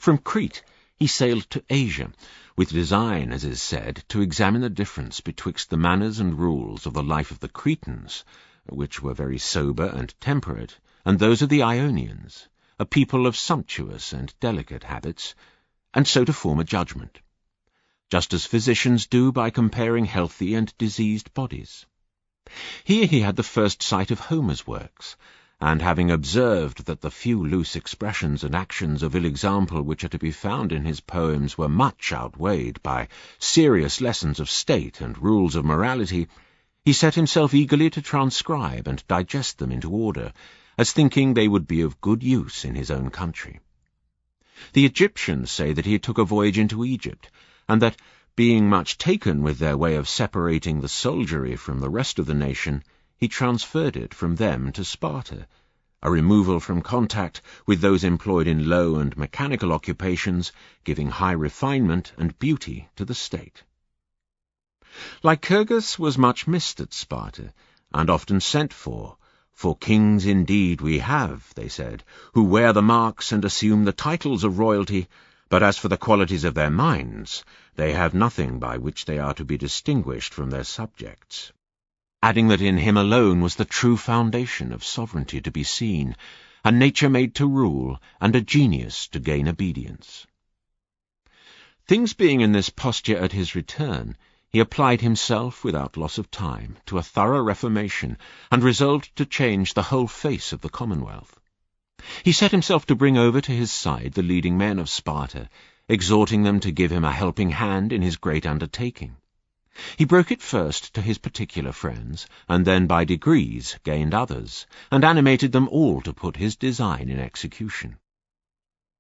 From Crete he sailed to Asia, with design, as is said, to examine the difference betwixt the manners and rules of the life of the Cretans, which were very sober and temperate, and those of the Ionians, a people of sumptuous and delicate habits, and so to form a judgment, just as physicians do by comparing healthy and diseased bodies. Here he had the first sight of Homer's works, and having observed that the few loose expressions and actions of ill example which are to be found in his poems were much outweighed by serious lessons of state and rules of morality, he set himself eagerly to transcribe and digest them into order, as thinking they would be of good use in his own country. The Egyptians say that he took a voyage into Egypt, and that, being much taken with their way of separating the soldiery from the rest of the nation, he transferred it from them to Sparta, a removal from contact with those employed in low and mechanical occupations, giving high refinement and beauty to the state. Lycurgus was much missed at Sparta, and often sent for kings indeed we have, they said, who wear the marks and assume the titles of royalty, but as for the qualities of their minds, they have nothing by which they are to be distinguished from their subjects, adding that in him alone was the true foundation of sovereignty to be seen, a nature made to rule, and a genius to gain obedience. Things being in this posture at his return, he applied himself, without loss of time, to a thorough reformation, and resolved to change the whole face of the Commonwealth. He set himself to bring over to his side the leading men of Sparta, exhorting them to give him a helping hand in his great undertaking. He broke it first to his particular friends, and then by degrees gained others, and animated them all to put his design in execution.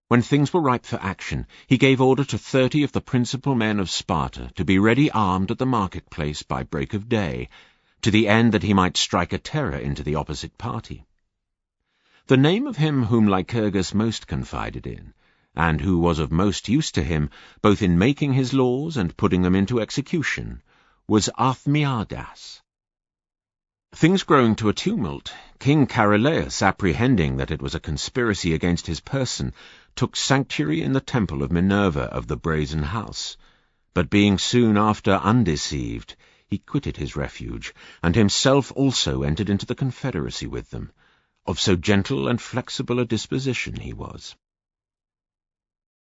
When things were ripe for action, he gave order to 30 of the principal men of Sparta to be ready armed at the marketplace by break of day, to the end that he might strike a terror into the opposite party. The name of him whom Lycurgus most confided in, and who was of most use to him, both in making his laws and putting them into execution, was Arthemiadas. Things growing to a tumult, King Charolaeus, apprehending that it was a conspiracy against his person, took sanctuary in the temple of Minerva of the Brazen House, but being soon after undeceived, he quitted his refuge, and himself also entered into the confederacy with them. Of so gentle and flexible a disposition he was.